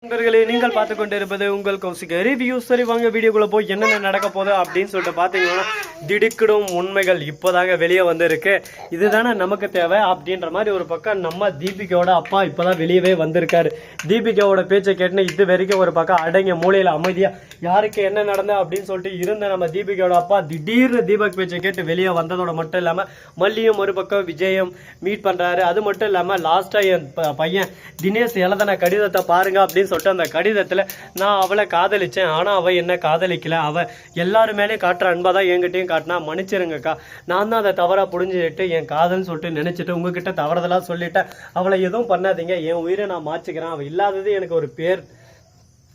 நண்பர்களே, நீங்கள் பார்த்து கொண்டு இருப்பது உங்கள் கௌசிக் ரிவ்யூ. சரி, வாங்க வீடியோக்குள்ள போய் என்னென்ன நடக்க போகுது அப்படின்னு சொல்லிட்டு பார்த்தீங்கன்னா, திடுக்கிடும் உண்மைகள் இப்போதாங்க வெளியே வந்திருக்கு. இதுதானே நமக்கு தேவை அப்படின்ற மாதிரி ஒரு பக்கம் நம்ம தீபிகாவோட அப்பா இப்போதான் வெளியவே வந்திருக்காரு. தீபிகாவோட பேச்சை கேட்டுன்னு இது வரைக்கும் ஒரு பக்கம் அடங்கிய மூலையில அமைதியா யாருக்கு என்ன நடந்த அப்படின்னு சொல்லிட்டு இருந்த நம்ம தீபிகாவோட அப்பா திடீர்னு தீபக் பேச்சை கேட்டு வெளியே வந்ததோட மட்டும் இல்லாம மல்லியும் ஒரு பக்கம் விஜயம் மீட் பண்றாரு. அது மட்டும் இல்லாம லாஸ்டா என் பையன் தினேஷ் எழுதின கடிதத்தை பாருங்க அப்படின்னு சொல்லிட்டு அந்த கடிதத்துல நான் அவளை காதலிச்சேன், ஆனா அவ என்ன காதலிக்கல, அவ எல்லாரும் மேலே காட்டுற அன்பா தான் என்கிட்டயும் காட்டினா, மன்னிச்சிருங்கக்கா, நான் தான் அதை தவறா புரிஞ்சுட்டு என் காதல்னு சொல்லிட்டு நினைச்சிட்டு உங்ககிட்ட தவறுதலா சொல்லிட்டேன், அவளை எதுவும் பண்ணாதீங்க, என் உயிரை நான் மாச்சுக்கிறேன், அவ இல்லாதது எனக்கு ஒரு பேர்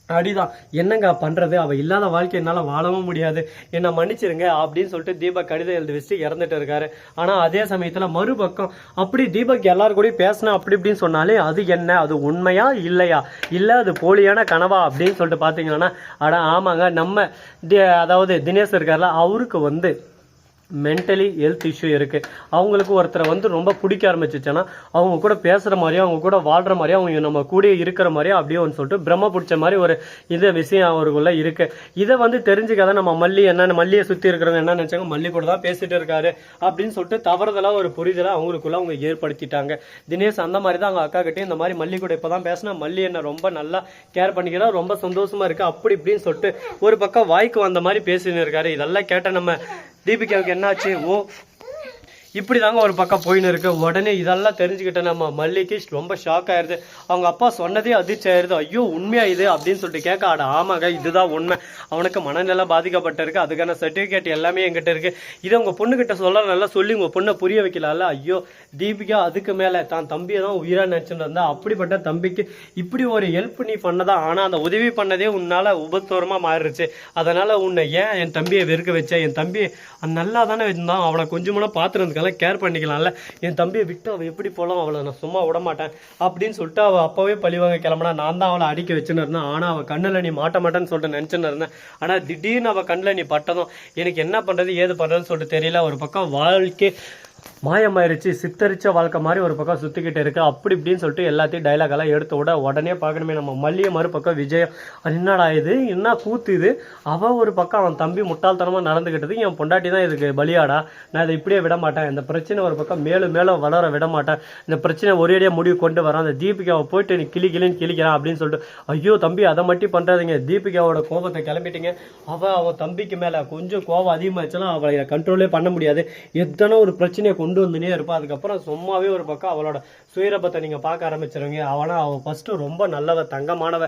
அடிதான், என்னங்க பண்றது, அவ இல்லாத வாழ்க்கை என்னால வாழவும் முடியாது, என்ன மன்னிச்சிருங்க அப்படின்னு சொல்லிட்டு தீபக் கடிதம் எழுதி வச்சு இறந்துட்டு இருக்காரு. ஆனா அதே சமயத்துல மறுபக்கம் அப்படி தீபக் எல்லாரும் கூட பேசினா அப்படி இப்படின்னு சொன்னாலே அது என்ன, அது உண்மையா இல்லையா, இல்ல அது போலியான கனவா அப்படின்னு சொல்லிட்டு பாத்தீங்கன்னா, ஆனா ஆமாங்க, நம்ம அதாவது தினேஷ் இருக்கார்ல, அவருக்கு மென்டலி ஹெல்த் இஷ்யூ இருக்கு. அவங்களுக்கு ஒருத்தரை ரொம்ப பிடிக்க ஆரம்பிச்சிச்சுன்னா அவங்க கூட பேசுற மாதிரியும் அவங்க கூட வாழ்ற மாதிரியும் அவங்க நம்ம கூட இருக்கிற மாதிரியும் அப்படியே சொல்லிட்டு பிரம்ம பிடிச்ச மாதிரி ஒரு விஷயம் அவருக்குள்ள இருக்கு. இதை தெரிஞ்சுக்காத நம்ம மல்லி என்னன்னு, மல்லியை சுத்தி இருக்கிறவங்க என்ன நினைச்சாங்க, மல்லி கூட தான் பேசிட்டு இருக்காரு அப்படின்னு சொல்லிட்டு தவறுதலா ஒரு புரிதலை அவங்களுக்குள்ள அவங்க ஏற்படுத்திட்டாங்க. தினேஷ் அந்த மாதிரி தான் அவங்க அக்கா கிட்டே இந்த மாதிரி மல்லி கூட இப்பதான் பேசினா மல்லி என்ன ரொம்ப நல்லா கேர் பண்ணிக்கிறா, ரொம்ப சந்தோஷமா இருக்கு அப்படி இப்படின்னு சொல்லிட்டு ஒரு பக்கம் வாய்க்கு வந்த மாதிரி பேசின்னு இருக்காரு. இதெல்லாம் கேட்ட நம்ம தீபிகாவுக்கு என்னாச்சு, ஓ இப்படி தாங்க ஒரு பக்கம் போயின்னு இருக்கு. உடனே இதெல்லாம் தெரிஞ்சுக்கிட்ட நம்ம மல்லிக்கு ரொம்ப ஷாக் ஆயிருது. அவங்க அப்பா சொன்னதே அதிர்ச்சி ஆயிருது. ஐயோ உண்மையா இது அப்படின்னு சொல்லிட்டு கேட்க, ஆட ஆமாங்க இதுதான் உண்மை, அவனுக்கு மனநிலை பாதிக்கப்பட்டிருக்கு, அதுக்கான சர்டிபிகேட் எல்லாமே எங்கிட்ட இருக்கு, இதை உங்க பொண்ணுகிட்ட சொல்ல நல்லா சொல்லி உங்க பொண்ணை புரிய வைக்கலாம்ல. ஐயோ தீபிகா அதுக்கு மேல தான் தம்பியை தான் உயிரா நினைச்சுட்டு இருந்தா, அப்படிப்பட்ட தம்பிக்கு இப்படி ஒரு ஹெல்ப் நீ பண்ணதா, ஆனா அந்த உதவி பண்ணதே உன்னால உபத்தோரமா மாறிடுச்சு, அதனால உன்னை ஏன் என் தம்பியை வெறுக்க வச்ச, என் தம்பி நல்லா தானே இருந்தான், அவனை கொஞ்சம் பாத்துறதுக்கு கேர் பண்ணிக்கலாம்ல, என் தம்பியை விட்டு அவ எப்படி போலாம், அவளை நான் சும்மா விட மாட்டேன் அப்படின்னு சொல்லிட்டு அவ அப்பவே பழிவாங்க கிளம்பினா, நான் தான் அவளை அடிக்க வச்சுன்னு இருந்தேன், ஆனா அவ கண்ணுல நீ மாட்ட மாட்டேன்னு சொல்லிட்டு நினைச்சுன்னு இருந்தேன், ஆனா திடீர்னு அவ கண்ணுல நீ பட்டதும் எனக்கு என்ன பண்றது ஏது பண்றதுன்னு சொல்லிட்டு தெரியல. ஒரு பக்கம் வாழ்க்கை மாயமாயிருச்சு, சித்தரிச்ச வாழ்க்கை மாதிரி ஒரு பக்கம் சுத்திக்கிட்டு இருக்கு. அப்படி இப்படின்னு சொல்லிட்டு எல்லாத்தையும் டைலாக் எல்லாம் எடுத்து விட உடனே பார்க்கணுமே நம்ம மல்லிய மறுபக்கம் விஜயம், என்னடா இது என்ன கூத்து இது, அவ ஒரு பக்கம் அவன் தம்பி முட்டாள்தனமா நடந்துகிட்டது, என் பொண்டாட்டி தான் இதுக்கு பலியாடா, நான் இதை இப்படியே விட மாட்டேன், இந்த பிரச்சனை ஒரு பக்கம் மேலும் மேலும் வளர விட மாட்டேன், இந்த பிரச்சனை ஒரேடியாக முடிவு கொண்டு வரான், அந்த தீபிகாவை போயிட்டு நீ கிளின்னு கிளிக்கிறான் அப்படின்னு சொல்லிட்டு, ஐயோ தம்பி அதை மட்டும் பண்றாதீங்க, தீபிகாவோட கோபத்தை கிளம்பிட்டீங்க, அவன் தம்பிக்கு மேல கொஞ்சம் கோபம் அதிகமாச்சுன்னா அவளை கண்ட்ரோலே பண்ண முடியாது, எத்தனை ஒரு பிரச்சனையை கொண்டு வந்துனே இருப்பா. அதுக்கப்புறம் சும்மாவே ஒரு பக்கம் அவளோட சுயரபத்தை நீங்க பார்க்க ஆரம்பிச்சிருவீங்க. அவ ஃபர்ஸ்ட் ரொம்ப நல்லவ, தங்கமானவ,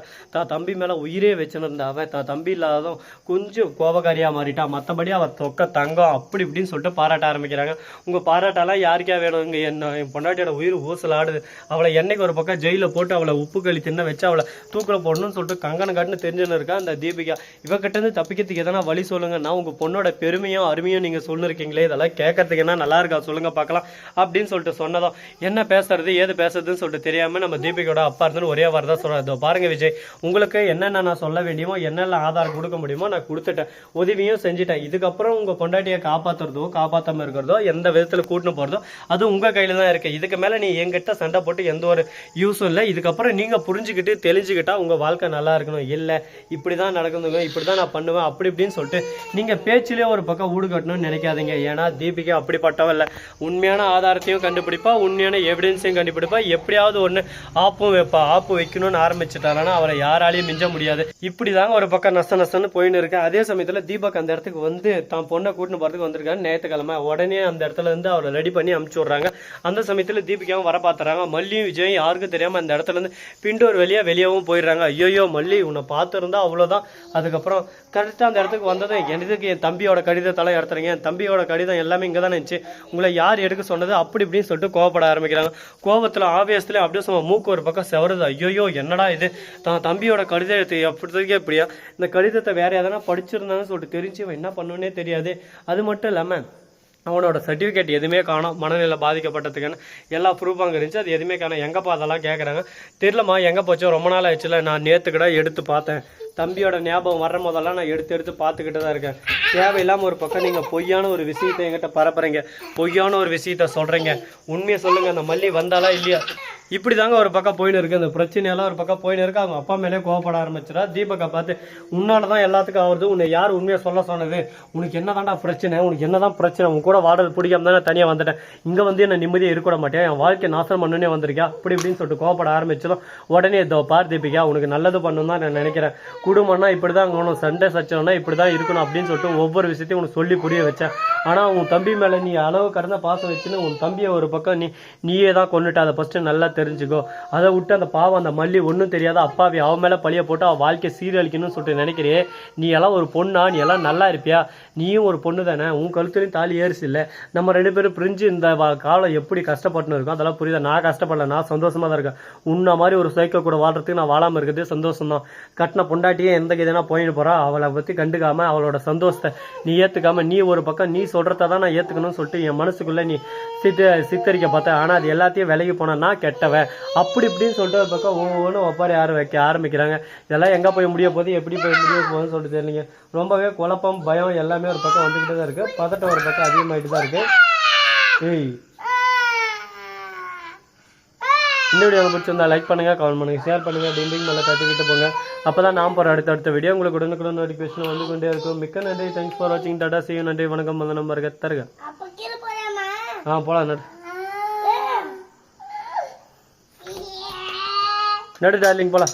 தம்பி மேல உயிரே வச்சுருந்த அவ தம்பி இல்லாததும் கொஞ்சம் கோபக்காரியா மாறிட்டா, மற்றபடி அவ தொக்க தங்கம் அப்படி இப்படின்னு சொல்லிட்டு பாராட்ட ஆரம்பிக்கிறாங்க. உங்க பாராட்டெல்லாம் யாருக்கா வேணும், இங்க என் பொண்டாட்டியோட உயிர் ஊசல் ஆடுது, அவளை என்னைக்கு ஒரு பக்கம் ஜெயில போட்டு அவளை உப்பு களி தின்ன வச்சு அவளை தூக்கில போடணும்னு சொல்லிட்டு கங்கன காட்டுன்னு தெரிஞ்சுன்னு இருக்கா அந்த தீபிகா. இவகிட்ட இருந்து தப்பிக்கிறதுக்கு எதனா வழி சொல்லுங்க, நான் உங்க பொண்ணோட பெருமையும் அருமையும் நீங்க சொல்லிருக்கீங்களே, இதெல்லாம் கேட்கறதுக்கு என்ன நல்லா இருக்கா சொல்லுங்க பார்க்கலாம் அப்படின்னு சொல்லிட்டு சொன்னதும் என்ன பேசுறது ஏது பேசுறதுன்னு சொல்லிட்டு தெரியாம நம்ம தீபிகோட அப்பா இருந்து ஒரே வாரம் தான் சொல்றாரு, பாருங்க விஜய், உங்களுக்கு என்னென்ன நான் சொல்ல வேண்டியமோ என்னென்ன ஆதாரம் கொடுக்க முடியுமோ நான் கொடுத்துட்டேன், உதவியும் செஞ்சுட்டேன், இதுக்கப்புறம் உங்க பொண்டாட்டியை காப்பாத்துறதோ காப்பாத்தாம இருக்கிறதோ எந்த விதத்துல கூட்டின்னு போறதோ அது உங்க கையில தான் இருக்கு, இதுக்கு மேல நீ என்கிட்ட சண்டை போட்டு எந்த ஒரு யூஸும் இல்லை, இதுக்கப்புறம் நீங்க புரிஞ்சுக்கிட்டு தெளிஞ்சுக்கிட்டா உங்க வாழ்க்கை நல்லா இருக்கணும், இல்ல இப்படிதான் நடக்குதுங்க, இப்படிதான் நான் பண்ணுவேன் அப்படி இப்படின்னு சொல்லிட்டு நீங்க பேச்சிலே ஒரு பக்கம் ஊடு கட்டணும்னு நினைக்காதீங்க. ஏன்னா தீபிகா அப்படிப்பட்டவ இல்ல, உண்மையான ஆதாரத்தையும் கண்டுபிடிப்பா, உண்மையான எவிடன்ஸையும் கண்டுபிடிப்பா, எப்படியாவது ஒண்ணு ஆப்பும் வைப்பா, ஆப்பு வைக்கணும்னு ஆரம்பிச்சுட்டானா அவரை யாராலையும் மிஞ்ச முடியாது. இப்படிதாங்க ஒரு பக்கம் நஷ்டன்னு போயின்னு இருக்கு. அதே சமயத்துல தீபக் அந்த இடத்துக்கு தான் பொண்ணை கூட்டின்னு போறதுக்கு வந்திருக்காரு ஞாயிற்றுக்கிழமை. உடனே அந்த இடத்துல இருந்து அவரை ரெடி பண்ணி அனுப்பிச்சு விடுறாங்க. அந்த சமயத்துல தீபிகாவும் வர பாத்துறாங்க. மல்லியும் விஜயும் யாருக்கும் தெரியாம அந்த இடத்துல இருந்து பிண்டோர் வெளியவும் போயிடுறாங்க. ஐயோ மல்லி உன்னை பார்த்துருந்தா அவ்வளவுதான். அதுக்கப்புறம் கரெக்டா அந்த இடத்துக்கு வந்ததும் எதுக்கு என் தம்பியோட கடிதத்தெல்லாம் எடுத்துறீங்க, என் தம்பியோட கடிதம் எல்லாமே இங்கதான் இருந்துச்சு, உங்களை யார் எடுக்க சொன்னது அப்படி இப்படின்னு சொல்லிட்டு கோவப்பட ஆரம்பிக்கிறாங்க. கோவத்துல ஆவேசத்துல அப்படியே மூக்கு ஒரு பக்கம் செவருது. ஐயோ என்னடா இது, தான் தம்பியோட கடிதத்தை எப்படிக்கே இப்படியா, இந்த கடிதத்தை வேற எதனா படிச்சிருந்தான்னு சொல்லிட்டு தெரிஞ்சு என்ன பண்ணுன்னே தெரியாது. அது மட்டும் இல்லாம அவனோட சர்டிஃபிகேட் எதுவுமே காணும், மனநிலை பாதிக்கப்பட்டதுக்குன்னு எல்லா ப்ரூஃப் அங்கே இருந்துச்சு, அது எதுவுமே காணும். எங்கப்பா அதெல்லாம் கேட்குறாங்க. தெரியலம்மா எங்கே போச்சோ, ரொம்ப நாள் ஆயிடுச்சுல, நான் நேற்றுக்கிட்ட எடுத்து பார்த்தேன், தம்பியோட ஞாபகம் வர்ற போதெல்லாம் நான் எடுத்து பார்த்துக்கிட்டு தான் இருக்கேன். தேவையில்லாமல் ஒரு பக்கம் நீங்கள் பொய்யான ஒரு விஷயத்தை என்கிட்ட பரப்புறீங்க, பொய்யான ஒரு விஷயத்த சொல்கிறீங்க, உண்மையை சொல்லுங்கள், அந்த மல்லி வந்தாலா இல்லையா, இப்படி தாங்க ஒரு பக்கம் போயின்னு இருக்கு. அந்த பிரச்சனையெல்லாம் ஒரு பக்கம் போயின்னு இருக்கு. அவங்க அப்பா மேலே கோவப்பட ஆரம்பிச்சிடா. தீபக்கை பார்த்து உன்னாலதான் எல்லாத்துக்கும் ஆகுது, உன்னை யார் உண்மையை சொல்ல சொன்னது, உனக்கு என்னதான்டா பிரச்சனை, உனக்கு என்னதான் பிரச்சனை, உன் கூட வாடல் பிடிக்காம தானே தனியா வந்துட்டேன், இங்க வந்து என்ன நிம்மதியை இருக்க மாட்டேன், என் வாழ்க்கை நாசம் பண்ணுனே வந்திருக்கியா அப்படி இப்படின்னு சொல்லிட்டு கோவப்பட ஆரம்பிச்சதும் உடனே இதோ பார் தீபிகா, உனக்கு நல்லது பண்ணணும் தான் நான் நினைக்கிறேன், குடும்பம்னா இப்படிதான் இருக்கணும், சண்டை சச்சரவுனா இப்படிதான் இருக்கணும் அப்படின்னு சொல்லிட்டு ஒவ்வொரு விஷயத்தையும் உனக்கு சொல்லி புரிய வச்சேன். ஆனா உன் தம்பி மேல நீ அளவு கடந்த பாசம் வச்சுன்னு உன் தம்பியை ஒரு பக்கம் நீயே தான் கொண்டுட்ட, அதை ஃபர்ஸ்ட் நல்லா தெரிஞ்சுக்கோ. அதை விட்டு அந்த பாவம் அந்த மல்லி ஒன்றும் தெரியாத அப்பாவி அவன் மேல பழிய போட்டு அவள் வாழ்க்கை சீரழிக்கணும்னு சொல்லிட்டு நினைக்கிறியே, நீ எல்லாம் ஒரு பொண்ணா, நீ எல்லாம் நல்லா இருப்பியா, நீயும் ஒரு பொண்ணு தானே, உன் கழுத்துலையும் தாலி ஏறிச்சு இல்லை, நம்ம 2 பேரும் பிரிஞ்சு இந்த காலம் எப்படி கஷ்டப்பட்டுன்னு இருக்கோம் அதெல்லாம் புரியுதா, நான் கஷ்டப்படல, நான் சந்தோஷமா தான் இருக்கேன், உன்ன மாதிரி ஒரு சைக்கிள் கூட வாழ்றதுக்கு நான் வாழாம இருக்கிறது சந்தோஷம் தான். கட்டின பொண்டாட்டியே எந்த எதுனா போயின்னு போறா, அவளை பத்தி கண்டுக்காம அவளோட சந்தோஷத்தை நீ ஏத்துக்காம நீ ஒரு பக்கம் நீ சொல்றத தான் நான் ஏத்துக்கணும்னு சொல்லிட்டு என் மனசுக்குள்ள நீ சித்தரிக்க பார்த்தேன். ஆனா அது எல்லாத்தையும் விலகி போனா நான் கெட்டவன் அப்படி இப்படின்னு சொல்லிட்டு ஒரு பக்கம் ஒவ்வொன்றும் ஒப்பாரி வைக்க ஆரம்பிக்கிறாங்க. இதெல்லாம் எங்க போய் முடிய போகுது, எப்படி போய் முடிய போகுதுன்னு சொல்லிட்டு தெரியலீங்க. ரொம்பவே குழப்பம் பயம் எல்லாமே ஒரு பக்கம் வந்துகிட்டு தான் இருக்கு. பதட்டம் ஒரு பக்கம் அதிகமாயிட்டு தான் இருக்கு. இந்த வீடியோ உங்களுக்கு பிடிச்சிருந்தா லைக் பண்ணுங்க, கமெண்ட் பண்ணுங்க, ஷேர் பண்ணுங்க, டிண்டிங் மேலே தட்டிக்கிட்டு போங்க. அப்பதான் நான் போற அடுத்த வீடியோ உங்களுக்கு உடனுக்குடன் நோட்டிஃபிகேஷன் வந்து கொண்டே இருக்கும். மிக்க நன்றி, தேங்க்ஸ் ஃபார் வாட்சிங், டாடா, see you, நன்றி, வணக்கம், வந்தனம், வருக தருக. போலாம் நடு டார்லிங் போலாம்.